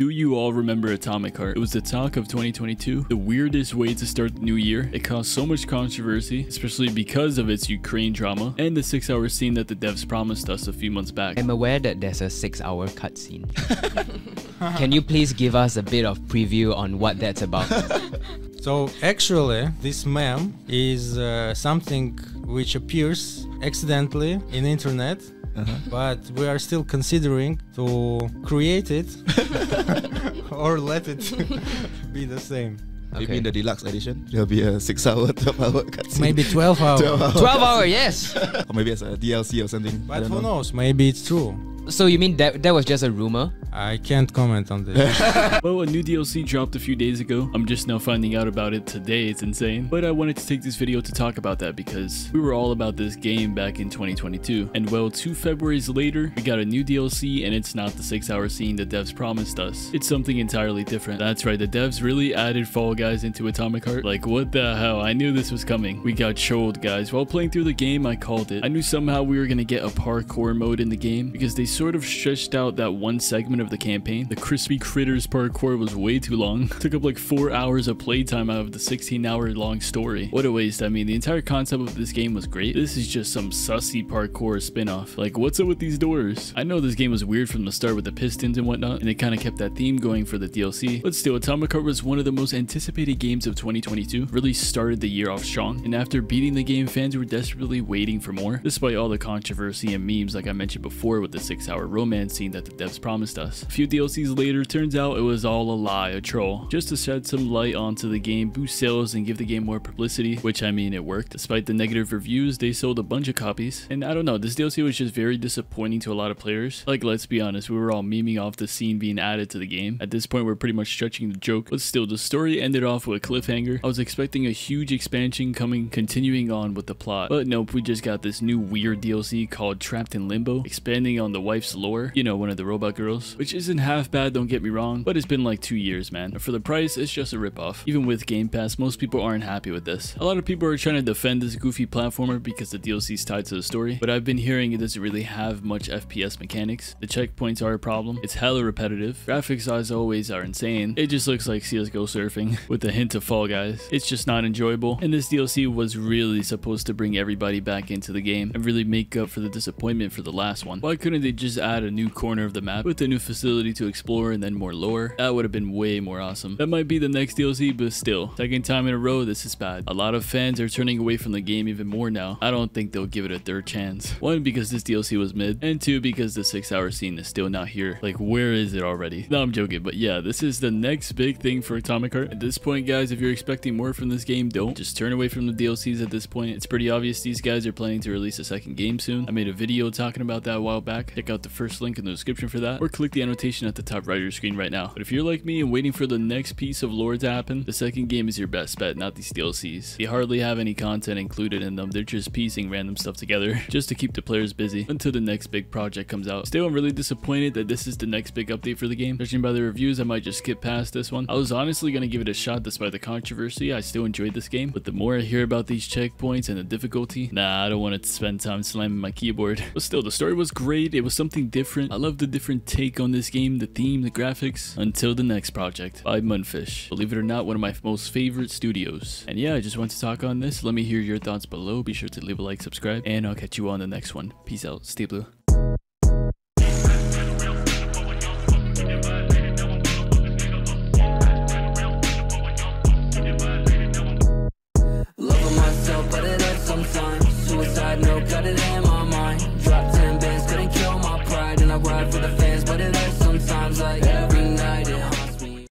Do you all remember Atomic Heart? It was the talk of 2022, the weirdest way to start the new year. It caused so much controversy, especially because of its Ukraine drama and the 6-hour scene that the devs promised us a few months back. I'm aware that there's a 6-hour cutscene. Can you please give us a bit of preview on what that's about? So actually, this meme is something which appears accidentally in internet, but we are still considering to create it or let it be the same. Maybe in the deluxe edition, there'll be a 6-hour, 12-hour cutscene. Maybe 12 hours. 12 hour, yes! Or maybe as a DLC or something. But who knows, maybe it's true. So you mean that was just a rumor? I can't comment on this. Well, a new DLC dropped a few days ago. I'm just now finding out about it today. It's insane. But I wanted to take this video to talk about that because we were all about this game back in 2022. And well, 2 Februaries later, we got a new DLC and it's not the 6-hour scene the devs promised us. It's something entirely different. That's right, the devs really added Fall Guys into Atomic Heart. Like, what the hell? I knew this was coming. We got trolled, guys. While playing through the game, I called it. I knew somehow we were gonna get a parkour mode in the game because they sort of stretched out that one segment of the campaign. The Crispy Critters parkour was way too long. Took up like 4 hours of playtime out of the 16-hour long story. What a waste. I mean, the entire concept of this game was great. This is just some sussy parkour spin-off. Like, what's up with these doors? I know this game was weird from the start with the pistons and whatnot, and it kind of kept that theme going for the DLC. But still, Atomic Heart was one of the most anticipated games of 2022. Really started the year off strong, and after beating the game, fans were desperately waiting for more, despite all the controversy and memes like I mentioned before with the 6-hour romance scene that the devs promised us. A few DLCs later, turns out it was all a lie, a troll, just to shed some light onto the game, boost sales, and give the game more publicity, which I mean, it worked. Despite the negative reviews, they sold a bunch of copies, and I don't know, this DLC was just very disappointing to a lot of players. Like, let's be honest, we were all memeing off the scene being added to the game. At this point, we're pretty much stretching the joke, but still, the story ended off with a cliffhanger. I was expecting a huge expansion continuing on with the plot, but nope, we just got this new weird DLC called Trapped in Limbo, expanding on the wife's lore, you know, one of the robot girls, which isn't half bad, don't get me wrong, but it's been like 2 years, man. For the price, it's just a ripoff. Even with Game Pass, most people aren't happy with this. A lot of people are trying to defend this goofy platformer because the DLC is tied to the story, but I've been hearing it doesn't really have much FPS mechanics. The checkpoints are a problem. It's hella repetitive. Graphics as always are insane. It just looks like CSGO surfing with a hint of Fall Guys. It's just not enjoyable, and this DLC was really supposed to bring everybody back into the game and really make up for the disappointment for the last one. Why couldn't they just add a new corner of the map with a new facility to explore and then more lore? That would have been way more awesome. That might be the next DLC, but still, second time in a row this is bad. A lot of fans are turning away from the game even more now. I don't think they'll give it a third chance. 1, because this DLC was mid, and 2, because the 6-hour scene is still not here. Like, where is it already? No, I'm joking, but yeah, this is the next big thing for Atomic Heart. At this point, guys, if you're expecting more from this game, don't. Just turn away from the DLCs at this point. It's pretty obvious these guys are planning to release a second game soon. I made a video talking about that a while back. Check out the first link in the description for that, or click the annotation at the top right of your screen right now. But if you're like me and waiting for the next piece of lore to happen, the second game is your best bet, not these DLCs. They hardly have any content included in them. They're just piecing random stuff together just to keep the players busy until the next big project comes out. Still, I'm really disappointed that this is the next big update for the game. Judging by the reviews, I might just skip past this one. I was honestly gonna give it a shot despite the controversy. I still enjoyed this game, but the more I hear about these checkpoints and the difficulty, nah, I don't want to spend time slamming my keyboard. But still, the story was great. It was something different. I love the different take on this game, the theme, the graphics. Until the next project by Munfish. Believe it or not, one of my most favorite studios. And yeah, I just want to talk on this. Let me hear your thoughts below. Be sure to leave a like, subscribe, and I'll catch you on the next one. Peace out. Stay blue. Loving myself, but it hurts sometimes. Suicide note, got it in my mind. Dropped 10 bands, couldn't kill my pride, and I ride for the